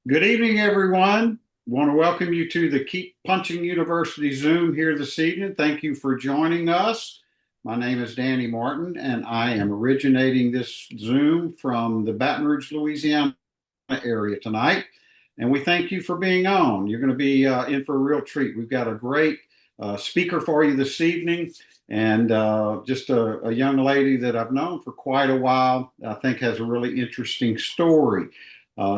Good evening, everyone. Want to welcome you to the Keep Punching University Zoom here this evening. Thank you for joining us. My name is Dany Martin, and I am originating this Zoom from the Baton Rouge, Louisiana area tonight. And we thank you for being on. You're going to be in for a real treat. We've got a great speaker for you this evening, and just a young lady that I've known for quite a while. I think has a really interesting story.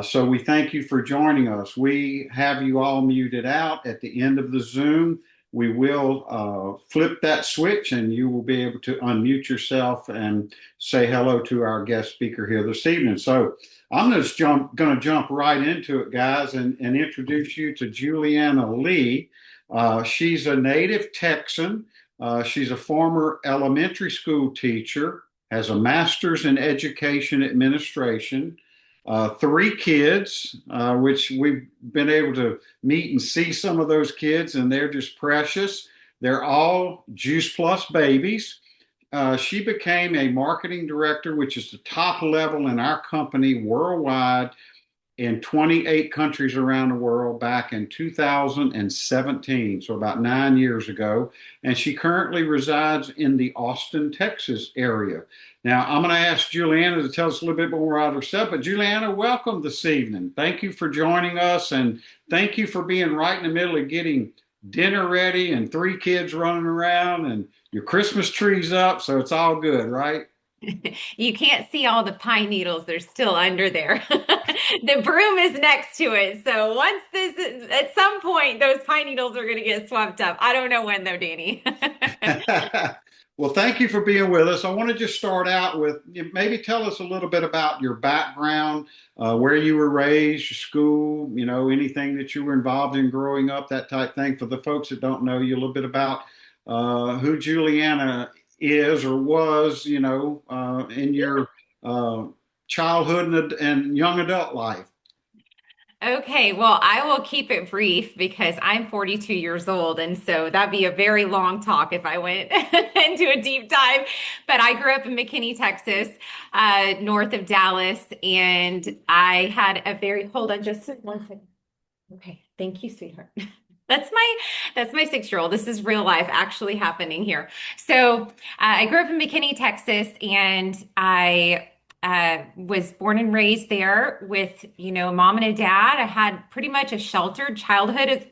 So we thank you for joining us. We have you all muted out at the end of the Zoom. We will flip that switch and you will be able to unmute yourself and say hello to our guest speaker here this evening. So I'm just going to jump right into it, guys, and introduce you to Juliana Leigh. She's a native Texan. She's a former elementary school teacher, has a master's in education administration, three kids, which we've been able to meet and see some of those kids, and they're just precious. They're all Juice Plus babies. She became a marketing director, which is the top level in our company worldwide in 28 countries around the world back in 2017, so about 9 years ago. And she currently resides in the Austin, Texas area. Now, I'm going to ask Juliana to tell us a little bit more about herself. But Juliana, welcome this evening. Thank you for joining us, and thank you for being right in the middle of getting dinner ready and three kids running around and your Christmas trees up. So it's all good, right? You can't see all the pine needles. They're still under there. The broom is next to it. So once at some point, those pine needles are going to get swept up. I don't know when though, Danny. Well, thank you for being with us. I want to just start out with maybe tell us a little bit about your background, where you were raised, your school, anything that you were involved in growing up, that type thing. For the folks that don't know you, a little bit about who Juliana is or was, in your uh, childhood and young adult life. Okay, well, I will keep it brief because I'm 42 years old, and so that'd be a very long talk if I went into a deep dive. But I grew up in McKinney, Texas, north of Dallas, and I had a very, hold on just one second. Okay, thank you, sweetheart. That's my 6-year-old. This is real life actually happening here. So I grew up in McKinney, Texas, and I was born and raised there with, a mom and a dad. I had pretty much a sheltered childhood as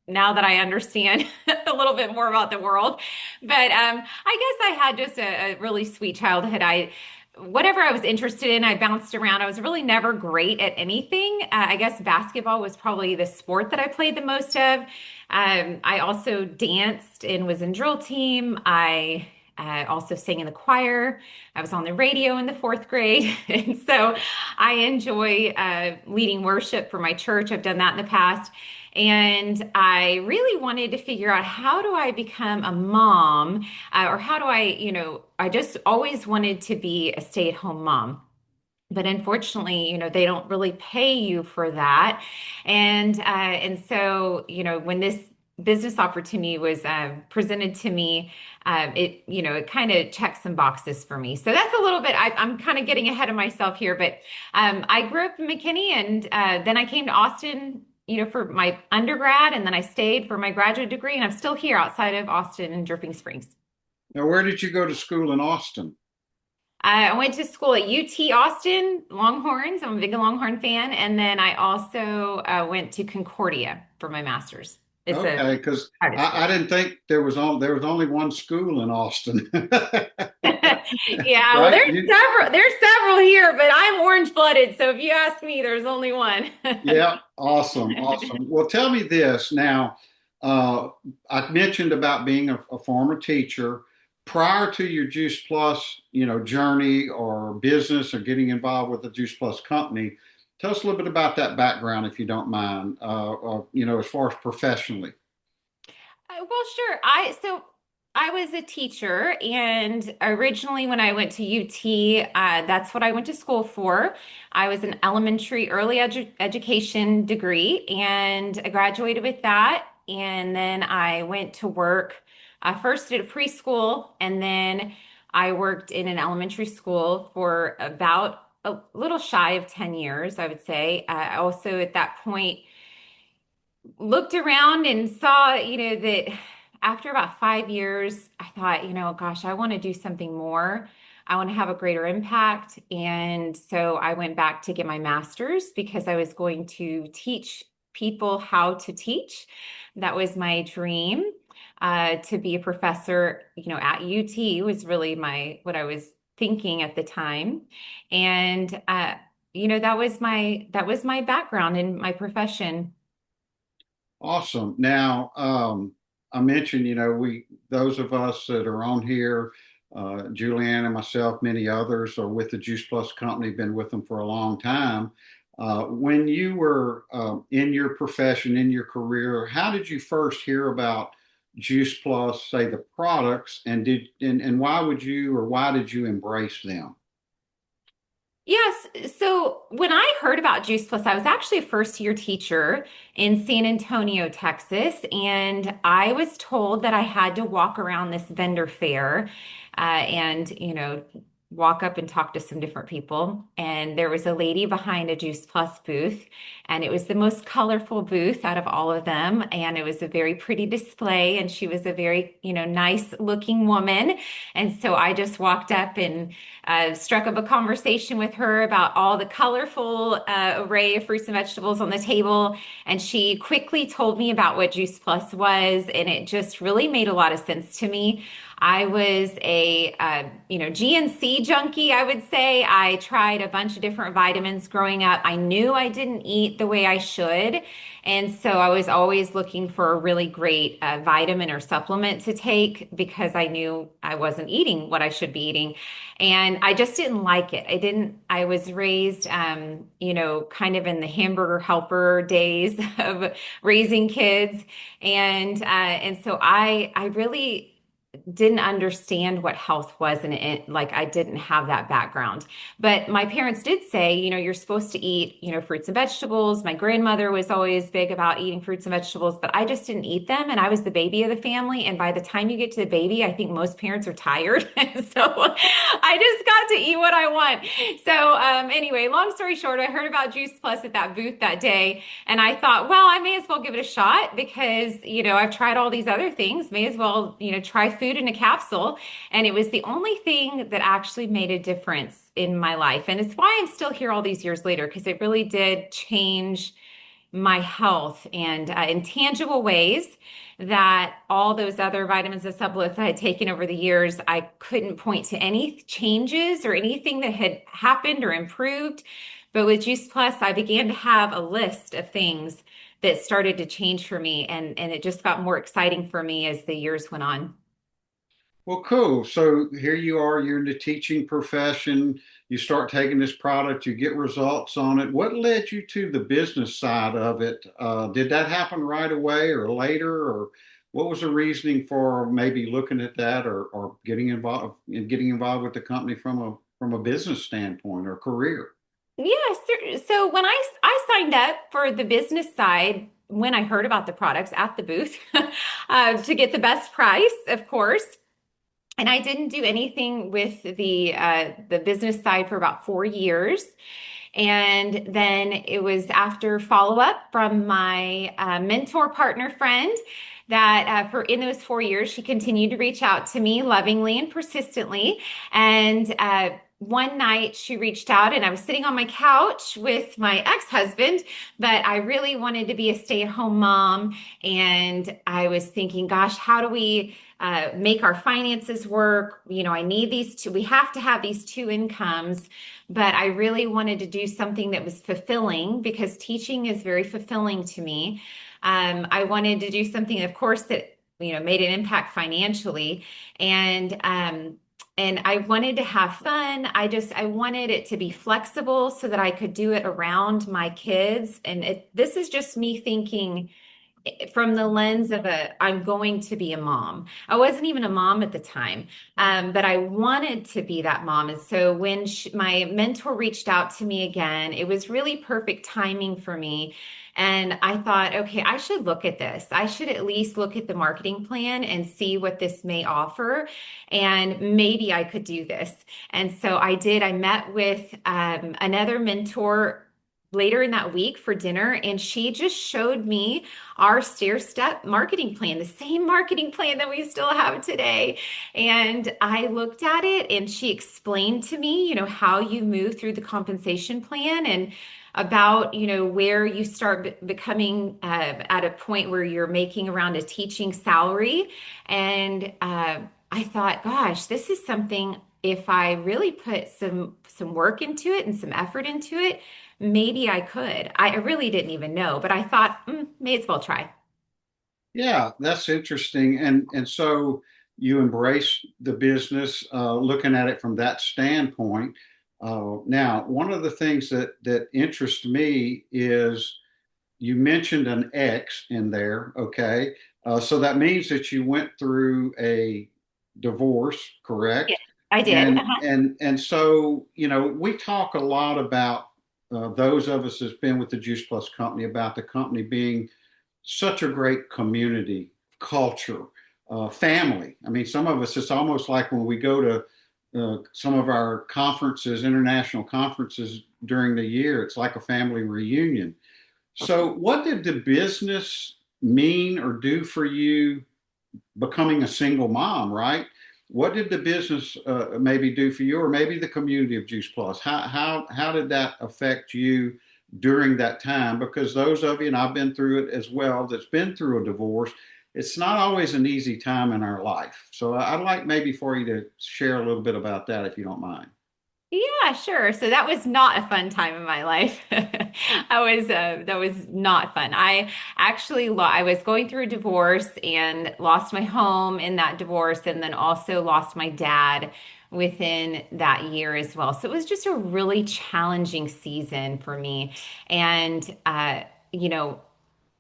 now that I understand a little bit more about the world. But I guess I had just a really sweet childhood. Whatever I was interested in, I bounced around. I was really never great at anything. I guess basketball was probably the sport that I played the most of. I also danced and was in drill team. I also sang in the choir. I was on the radio in the fourth grade. And so I enjoy leading worship for my church. I've done that in the past. And I really wanted to figure out how do I become a mom, or how do I just always wanted to be a stay-at-home mom. But unfortunately, they don't really pay you for that. And so, when this business opportunity was presented to me, it kind of checked some boxes for me. So that's a little bit, I'm kind of getting ahead of myself here, but I grew up in McKinney, and then I came to Austin, for my undergrad, and then I stayed for my graduate degree, and I'm still here outside of Austin in Dripping Springs. Now, where did you go to school in Austin? I went to school at UT Austin, Longhorns. I'm a big Longhorn fan. And then I also went to Concordia for my master's. It's a Okay, because private I school. didn't think there was only one school in Austin. Yeah, well, Right? there's several here, but I'm orange blooded. So if you ask me, there's only one. Yeah, awesome, awesome. Well, tell me this now. Uh, I mentioned about being a former teacher. Prior to your Juice Plus, journey or business or getting involved with the Juice Plus company, tell us a little bit about that background, if you don't mind. As far as professionally. Well, sure. I was a teacher, and originally when I went to UT, that's what I went to school for. I was an elementary education degree, and I graduated with that. And then I went to work. I first did a preschool, and then I worked in an elementary school for about a little shy of 10 years, I would say. I also at that point looked around and saw, that after about 5 years, I thought, gosh, I want to do something more. I want to have a greater impact. And so I went back to get my master's because I was going to teach people how to teach. That was my dream. To be a professor, at UT was really what I was thinking at the time. And that was my background in my profession. Awesome. Now, I mentioned, those of us that are on here, Juliana, myself, many others are with the Juice Plus company, been with them for a long time. When you were in your profession, in your career, how did you first hear about Juice Plus, say the products, and why would you or why did you embrace them? Yes. So when I heard about Juice Plus, I was actually a first year teacher in San Antonio, Texas, and I was told that I had to walk around this vendor fair and, walk up and talk to some different people. And there was a lady behind a Juice Plus booth, and it was the most colorful booth out of all of them. And it was a very pretty display, and she was a very, nice looking woman. And so I just walked up and struck up a conversation with her about all the colorful array of fruits and vegetables on the table. And she quickly told me about what Juice Plus was, and it just really made a lot of sense to me. I was a GNC junkie, I would say. I tried a bunch of different vitamins growing up. I knew I didn't eat the way I should. And so I was always looking for a really great vitamin or supplement to take because I knew I wasn't eating what I should be eating. And I just didn't like it. I was raised, kind of in the hamburger helper days of raising kids. And so I really didn't understand what health was, and like I didn't have that background. But my parents did say, you're supposed to eat, fruits and vegetables. My grandmother was always big about eating fruits and vegetables, but I just didn't eat them. And I was the baby of the family. And by the time you get to the baby, I think most parents are tired. So I just got to eat what I want. So anyway, long story short, I heard about Juice Plus at that booth that day. And I thought, well, I may as well give it a shot because, I've tried all these other things. May as well, try food in a capsule. And it was the only thing that actually made a difference in my life. And it's why I'm still here all these years later, because it really did change my health and in tangible ways that all those other vitamins and supplements I had taken over the years, I couldn't point to any changes or anything that had happened or improved. But with Juice Plus, I began to have a list of things that started to change for me, and it just got more exciting for me as the years went on. Well, cool. So here you are, you're in the teaching profession. You start taking this product, you get results on it. What led you to the business side of it? Did that happen right away or later? Or what was the reasoning for maybe looking at that or getting involved with the company from a business standpoint or career? Yes. So when I signed up for the business side, when I heard about the products at the booth, to get the best price, of course. And I didn't do anything with the business side for about 4 years. And then it was after follow up from my mentor partner friend that for in those 4 years, she continued to reach out to me lovingly and persistently. And one night she reached out, and I was sitting on my couch with my ex-husband, but I really wanted to be a stay-at-home mom. And I was thinking, gosh, how do we make our finances work? I need these two, we have to have these two incomes, but I really wanted to do something that was fulfilling because teaching is very fulfilling to me. I wanted to do something, of course, that made an impact financially, and I wanted to have fun. I wanted it to be flexible so that I could do it around my kids. And this is just me thinking from the lens of I'm going to be a mom. I wasn't even a mom at the time, but I wanted to be that mom. And so when my mentor reached out to me again, it was really perfect timing for me. And I thought, okay, I should look at this. I should at least look at the marketing plan and see what this may offer. And maybe I could do this. And so I did. I met with another mentor later in that week for dinner, and she just showed me our stair step marketing plan, the same marketing plan that we still have today. And I looked at it and she explained to me, how you move through the compensation plan and about, where you start becoming at a point where you're making around a teaching salary. And I thought, gosh, this is something, if I really put some work into it and some effort into it, maybe I could. I really didn't even know, but I thought, may as well try. Yeah, that's interesting. And so you embrace the business, looking at it from that standpoint. Now, one of the things that interests me is you mentioned an X in there. Okay, so that means that you went through a divorce, Yeah, correct? I did. And so we talk a lot about those of us that's been with the Juice Plus company about the company being such a great community, culture, family. I mean, some of us, it's almost like when we go to some of our conferences, international conferences during the year, it's like a family reunion. So, what did the business mean or do for you becoming a single mom, right? What did the business maybe do for you, or maybe the community of Juice Plus? How did that affect you during that time? Because those of you, and I've been through it as well, that's been through a divorce, it's not always an easy time in our life. So I'd like maybe for you to share a little bit about that, if you don't mind. Yeah, sure. So that was not a fun time in my life. That was not fun. I was going through a divorce and lost my home in that divorce, and then also lost my dad within that year as well. So it was just a really challenging season for me. And you know,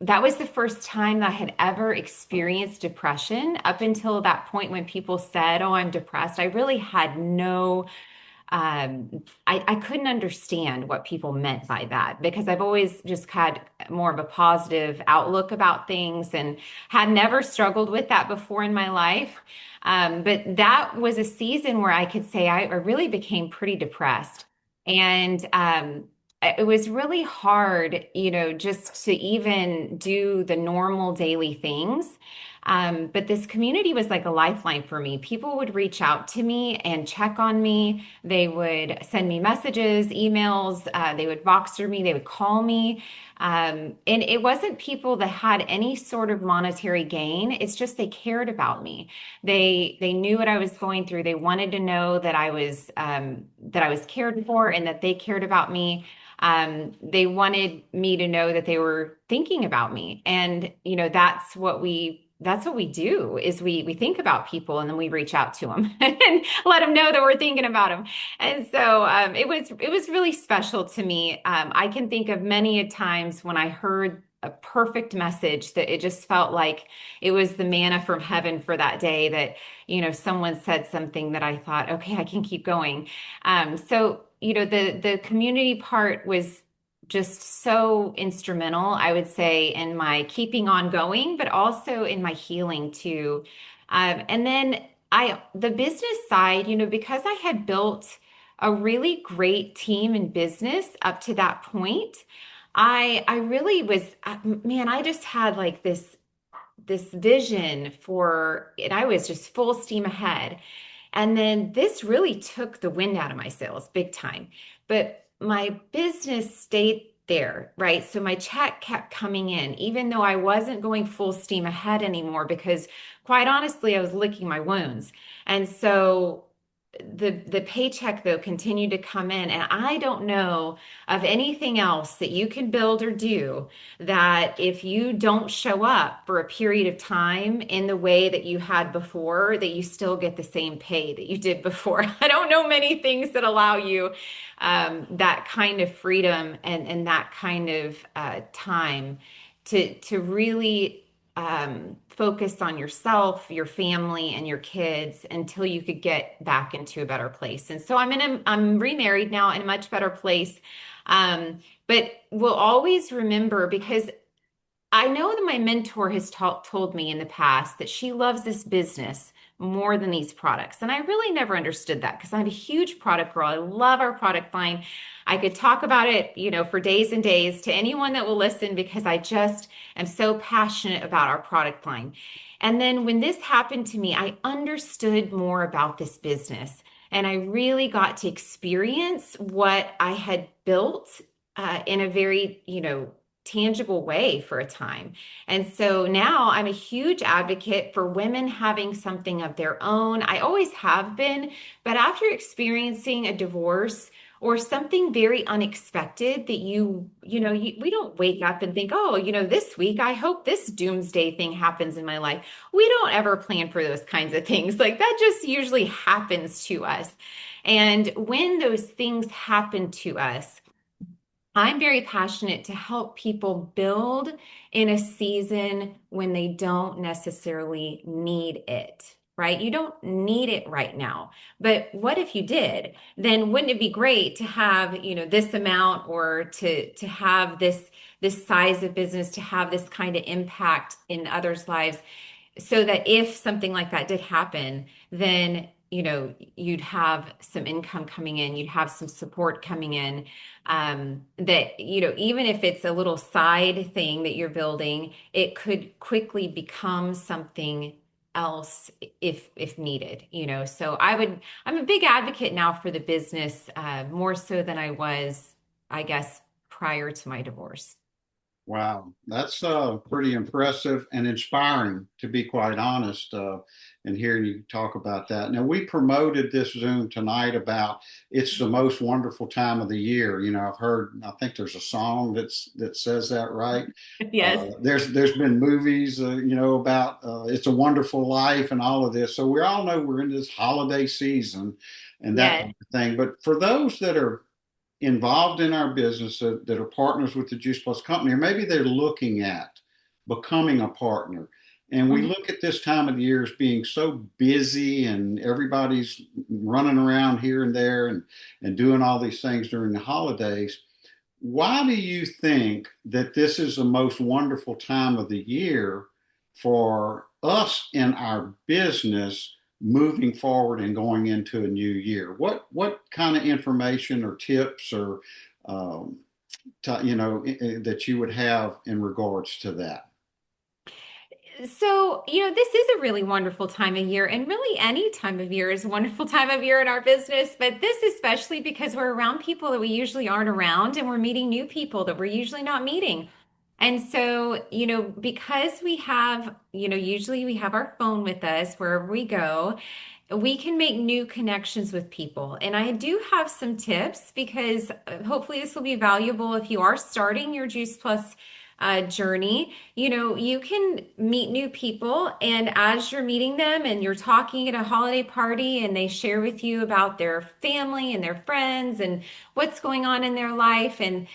that was the first time that I had ever experienced depression. Up until that point when people said, "Oh, I'm depressed," I really had no I couldn't understand what people meant by that, because I've always just had more of a positive outlook about things and had never struggled with that before in my life. But that was a season where I could say I really became pretty depressed. And it was really hard, just to even do the normal daily things. But this community was like a lifeline for me. People would reach out to me and check on me. They would send me messages, emails. They would Voxer me. They would call me. And it wasn't people that had any sort of monetary gain. It's just they cared about me. They knew what I was going through. They wanted to know that I was cared for and that they cared about me. They wanted me to know that they were thinking about me. And, that's what we do is we think about people and then we reach out to them and let them know that we're thinking about them. And so it was really special to me. I can think of many a times when I heard a perfect message that it just felt like it was the manna from heaven for that day, that someone said something that I thought, okay, I can keep going. So the community part was just so instrumental, I would say, in my keeping on going, but also in my healing too. And then the business side, because I had built a really great team and business up to that point, I really was, man, I just had like this vision for, and I was just full steam ahead. And then this really took the wind out of my sails big time. But my business stayed there, right? So my check kept coming in, even though I wasn't going full steam ahead anymore, because quite honestly, I was licking my wounds. And so the paycheck though continued to come in, and I don't know of anything else that you can build or do that if you don't show up for a period of time in the way that you had before, that you still get the same pay that you did before. I don't know many things that allow you that kind of freedom and that kind of time to really focus on yourself, your family, and your kids until you could get back into a better place. And so I'm remarried now in a much better place. But we'll always remember because I know that my mentor has told me in the past that she loves this business more than these products. And I really never understood that because I'm a huge product girl. I love our product line. I could talk about it, for days and days to anyone that will listen because I just am so passionate about our product line. And then when this happened to me, I understood more about this business and I really got to experience what I had built in a very, tangible way for a time. And so now I'm a huge advocate for women having something of their own. I always have been, but after experiencing a divorce or something very unexpected that we don't wake up and think, oh, this week I hope this doomsday thing happens in my life. We don't ever plan for those kinds of things. Like that just usually happens to us. And when those things happen to us, I'm very passionate to help people build in a season when they don't necessarily need it, right? You don't need it right now. But what if you did? Then wouldn't it be great to have, this amount or to have this size of business, to have this kind of impact in others' lives? So that if something like that did happen, then you'd have some income coming in, you'd have some support coming in. That even if it's a little side thing that you're building, it could quickly become something else if needed. So I'm a big advocate now for the business, more so than I was, I guess, prior to my divorce. Wow, that's pretty impressive and inspiring, to be quite honest. And hearing you talk about that. Now, we promoted this Zoom tonight about it's the most wonderful time of the year. I've heard, I think there's a song that says that, right? Yes. There's been movies, about It's a Wonderful Life and all of this. So we all know we're in this holiday season and that Yes. kind of thing. But for those that are involved in our business that are partners with the Juice Plus company, or maybe they're looking at becoming a partner. And we Mhm. look at this time of the year as being so busy and everybody's running around here and there and doing all these things during the holidays. Why do you think that this is the most wonderful time of the year for us in our business moving forward and going into a new year? What kind of information or tips or um, that you would have in regards to that? So, this is a really wonderful time of year, and really any time of year is a wonderful time of year in our business, but this especially because we're around people that we usually aren't around, and we're meeting new people that we're usually not meeting. And so, because we have, usually we have our phone with us wherever we go, we can make new connections with people. And I do have some tips because hopefully this will be valuable if you are starting your Juice Plus journey. You can meet new people, and as you're meeting them and you're talking at a holiday party, and they share with you about their family and their friends and what's going on in their life, and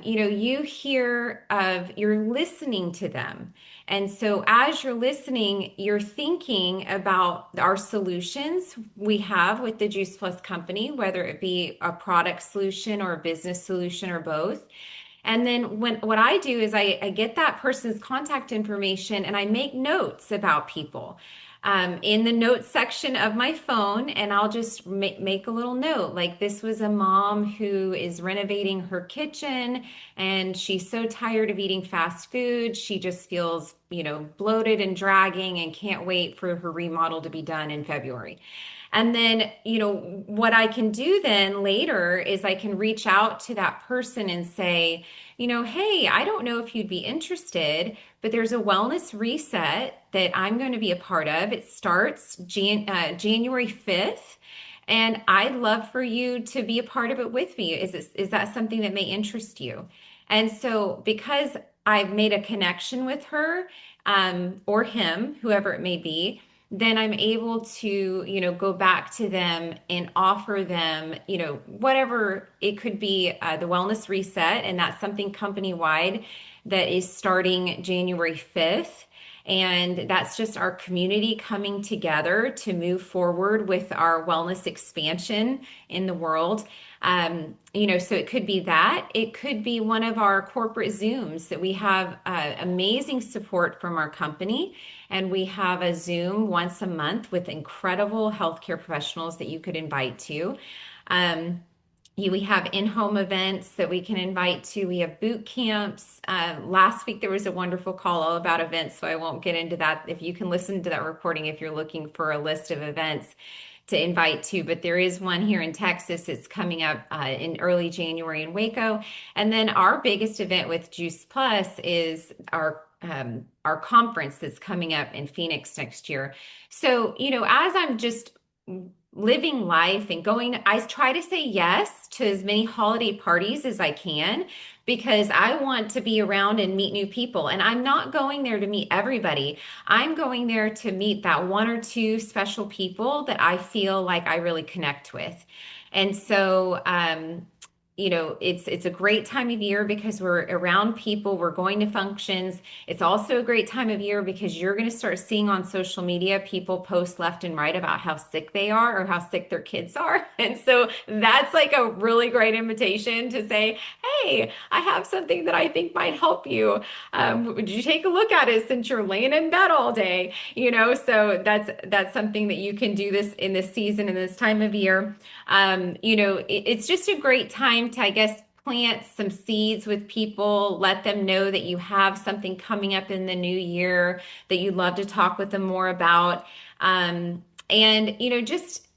you're listening to them. And so as you're listening, you're thinking about our solutions we have with the Juice Plus company, whether it be a product solution or a business solution or both. And then what I do is I get that person's contact information and I make notes about people in the notes section of my phone, and I'll just make a little note like this was a mom who is renovating her kitchen and she's so tired of eating fast food. She just feels, bloated and dragging and can't wait for her remodel to be done in February. And then, what I can do then later is I can reach out to that person and say, hey, I don't know if you'd be interested, but there's a wellness reset that I'm going to be a part of. It starts January 5th. And I'd love for you to be a part of it with me. Is that something that may interest you? And so, because I've made a connection with her or him, whoever it may be, then I'm able to, go back to them and offer them, whatever it could be, the wellness reset. And that's something company wide that is starting January 5th. And that's just our community coming together to move forward with our wellness expansion in the world. So it could be that. It could be one of our corporate Zooms that we have amazing support from our company. And we have a Zoom once a month with incredible healthcare professionals that you could invite to. Um, we have in-home events that we can invite to. We have boot camps. Last week there was a wonderful call all about events, so I won't get into that. If you can listen to that recording, if you're looking for a list of events to invite to, but there is one here in Texas. It's coming up in early January in Waco. And then our biggest event with Juice Plus is our conference that's coming up in Phoenix next year. So, as I'm just living life and going, I try to say yes to as many holiday parties as I can because I want to be around and meet new people. And I'm not going there to meet everybody. I'm going there to meet that one or two special people that I feel like I really connect with. And so, it's a great time of year because we're around people, we're going to functions. It's also a great time of year because you're going to start seeing on social media people post left and right about how sick they are or how sick their kids are. And so that's like a really great invitation to say, hey, I have something that I think might help you. Would you take a look at it since you're laying in bed all day? So that's something that you can do this in this season in this time of year. It's just a great time to, I guess, plant some seeds with people, let them know that you have something coming up in the new year that you'd love to talk with them more about. Just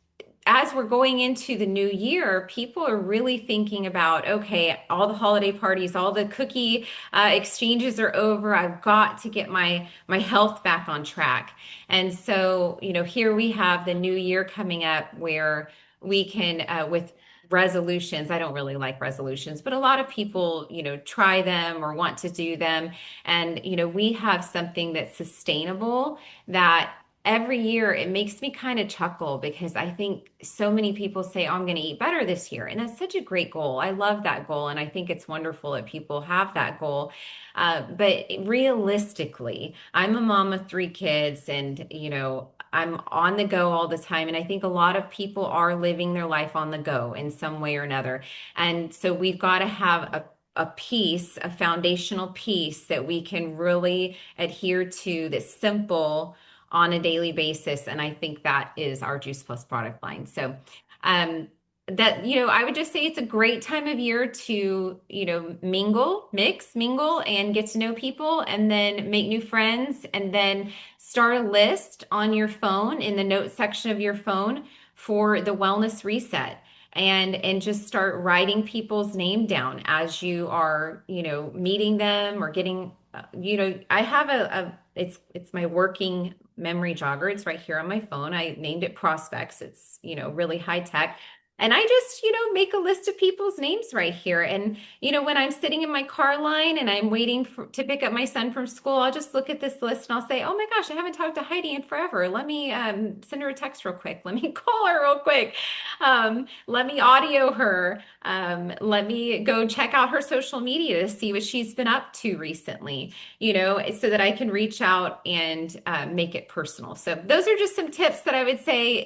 as we're going into the new year, people are really thinking about, okay, all the holiday parties, all the cookie exchanges are over. I've got to get my health back on track. And so, here we have the new year coming up where we can, with resolutions. I don't really like resolutions, but a lot of people, try them or want to do them. And, we have something that's sustainable that every year it makes me kind of chuckle because I think so many people say, oh, I'm going to eat better this year. And that's such a great goal. I love that goal. And I think it's wonderful that people have that goal. But realistically, I'm a mom of three kids and, I'm on the go all the time. And I think a lot of people are living their life on the go in some way or another. And so we've got to have a piece, a foundational piece that we can really adhere to that's simple on a daily basis. And I think that is our Juice Plus product line. So, I would just say it's a great time of year to, mingle, and get to know people and then make new friends and then start a list on your phone in the notes section of your phone for the wellness reset and just start writing people's name down as you are, meeting them or getting, I have it's my working memory jogger. It's right here on my phone. I named it Prospects. It's, really high tech. And I just, make a list of people's names right here. And, when I'm sitting in my car line and I'm waiting to pick up my son from school, I'll just look at this list and I'll say, oh my gosh, I haven't talked to Heidi in forever. Let me send her a text real quick. Let me call her real quick. Let me audio her. Let me go check out her social media to see what she's been up to recently, so that I can reach out and make it personal. So those are just some tips that I would say,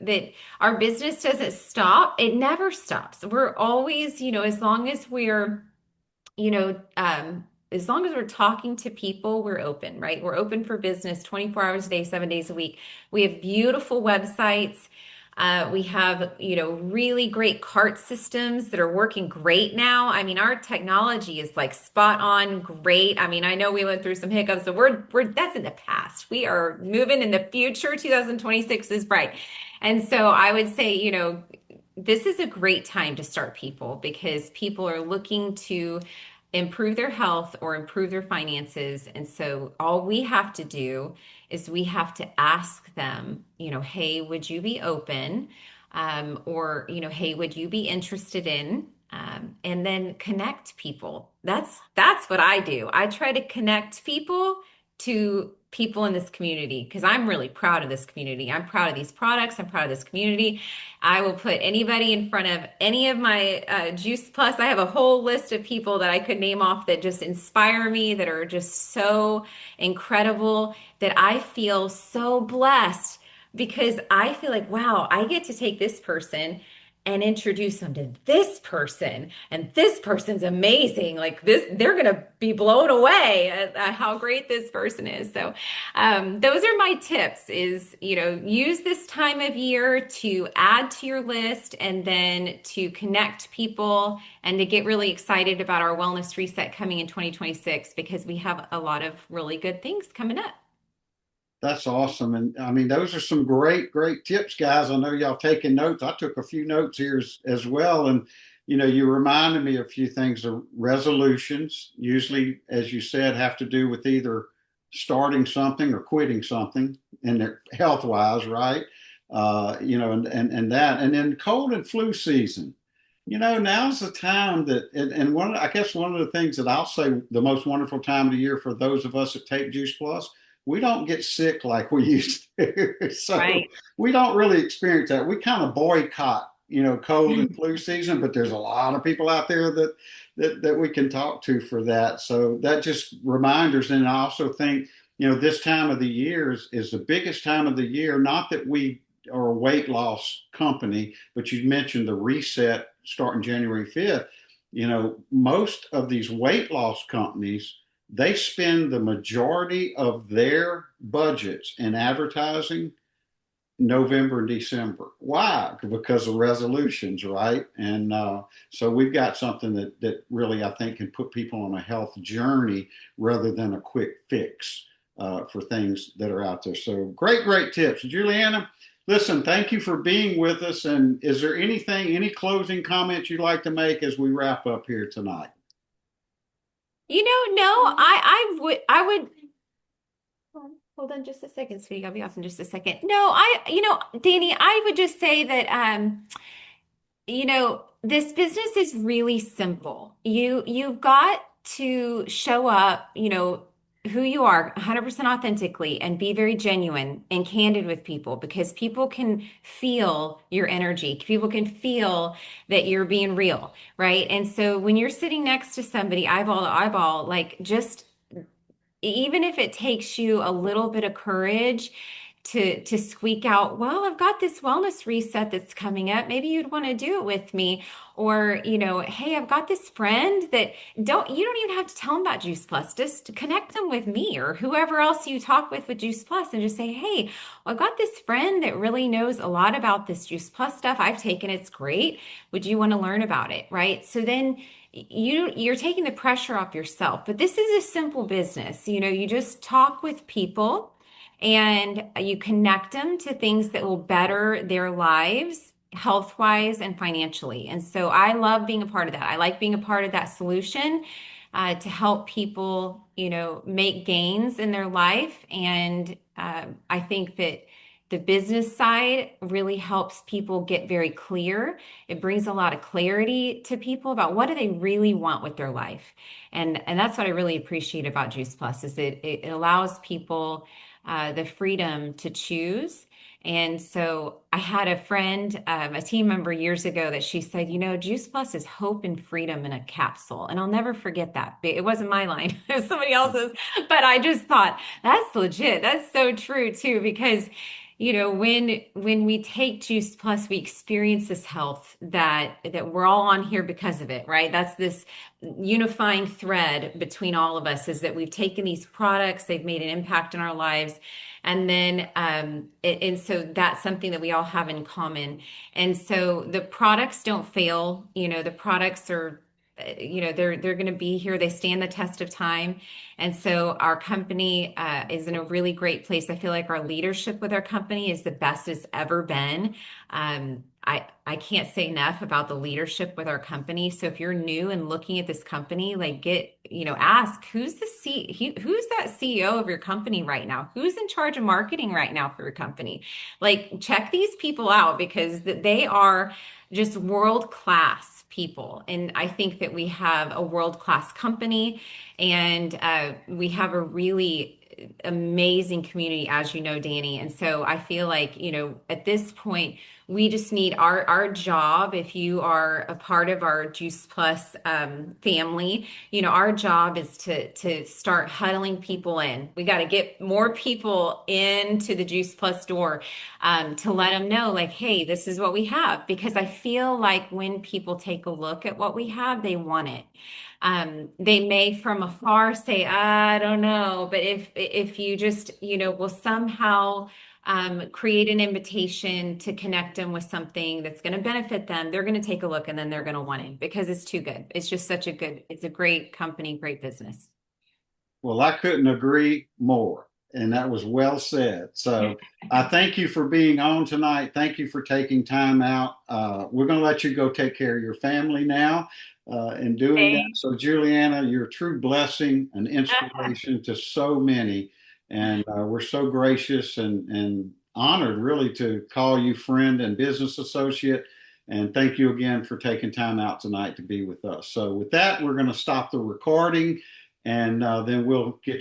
that our business doesn't stop. It never stops. We're always, you know, as long as we're talking to people, we're open, right? We're open for business 24 hours a day, 7 days a week. We have beautiful websites. We have, really great cart systems that are working great now. I mean, our technology is like spot on, great. I mean, I know we went through some hiccups, but we're that's in the past. We are moving in the future. 2026 is bright. And so I would say, this is a great time to start people because people are looking to improve their health or improve their finances. And so all we have to do is we have to ask them, hey, would you be open? Or, hey, would you be interested in? And then connect people. That's what I do. I try to connect people to people in this community because I'm really proud of this community. I'm proud of these products. I'm proud of this community. I will put anybody in front of any of my Juice Plus. I have a whole list of people that I could name off that just inspire me, that are just so incredible, that I feel so blessed because I feel like, wow, I get to take this person and introduce them to this person, and this person's amazing. Like this, they're gonna be blown away at how great this person is. So those are my tips. Is, use this time of year to add to your list, and then to connect people, and to get really excited about our wellness reset coming in 2026, because we have a lot of really good things coming up. That's awesome. And I mean, those are some great, great tips, guys. I know y'all taking notes. I took a few notes here as well. And, you reminded me of a few things. The resolutions, usually, as you said, have to do with either starting something or quitting something, and they're health wise, right? And that. And then cold and flu season. Now's the time and I guess one of the things that I'll say the most wonderful time of the year for those of us that take Juice Plus, we don't get sick like we used to. So Right. we don't really experience that. We kind of boycott, cold and flu season, but there's a lot of people out there that we can talk to for that. So that just reminders. And I also think, this time of the year is the biggest time of the year. Not that we are a weight loss company, but you mentioned the reset starting January 5th. Most of these weight loss companies, they spend the majority of their budgets in advertising November and December. Why? Because of resolutions, right? And so we've got something that really, I think, can put people on a health journey rather than a quick fix for things that are out there. So great, great tips. Juliana, listen, thank you for being with us. And is there any closing comments you'd like to make as we wrap up here tonight? No, I would. Hold on just a second, sweetie. I'll be off in just a second. No, Danny, I would just say that, this business is really simple. You've got to show up, who you are 100% authentically, and be very genuine and candid with people, because people can feel your energy. People can feel that you're being real, right? And so when you're sitting next to somebody eyeball to eyeball, like, just even if it takes you a little bit of courage to squeak out, well, I've got this wellness reset that's coming up. Maybe you'd want to do it with me. Or, hey, I've got this friend that you don't even have to tell them about Juice Plus. Just connect them with me or whoever else you talk with Juice Plus, and just say, hey, well, I've got this friend that really knows a lot about this Juice Plus stuff. I've taken it. It's great. Would you want to learn about it? Right. So then you're taking the pressure off yourself. But this is a simple business. You just talk with people, and you connect them to things that will better their lives, health wise and financially. And so I love being a part of that. I like being a part of that solution, to help people, make gains in their life. And I think that the business side really helps people get very clear. It brings a lot of clarity to people about what do they really want with their life. And that's what I really appreciate about Juice Plus, is it allows people the freedom to choose. And so I had a friend, a team member years ago, that she said, Juice Plus is hope and freedom in a capsule. And I'll never forget that. It wasn't my line, it was somebody else's. But I just thought, that's legit. That's so true too, because when we take Juice Plus, we experience this health that we're all on here because of it, right? That's this unifying thread between all of us, is that we've taken these products, they've made an impact in our lives. And then, and so that's something that we all have in common. And so the products don't fail. The products are, they're going to be here. They stand the test of time. And so our company is in a really great place. I feel like our leadership with our company is the best it's ever been. I can't say enough about the leadership with our company. So if you're new and looking at this company, like, ask who's who's that CEO of your company right now? Who's in charge of marketing right now for your company? Like, check these people out, because they are just world class people. And I think that we have a world class company, and we have a really amazing community, as you know, Dany. And so I feel like, at this point, we just need our job. If you are a part of our Juice Plus family, our job is to start huddling people in. We got to get more people into the Juice Plus door to let them know, like, hey, this is what we have. Because I feel like when people take a look at what we have, they want it. They may from afar say, I don't know, but if you just, will somehow create an invitation to connect them with something that's going to benefit them, they're going to take a look and then they're going to want it because it's too good. It's just it's a great company, great business. Well, I couldn't agree more. And that was well said. So I thank you for being on tonight. Thank you for taking time out. We're going to let you go take care of your family now in doing that. Thanks. So, Juliana, you're a true blessing, an inspiration to so many. And we're so gracious and honored, really, to call you friend and business associate. And thank you again for taking time out tonight to be with us. So, with that, we're going to stop the recording and then we'll get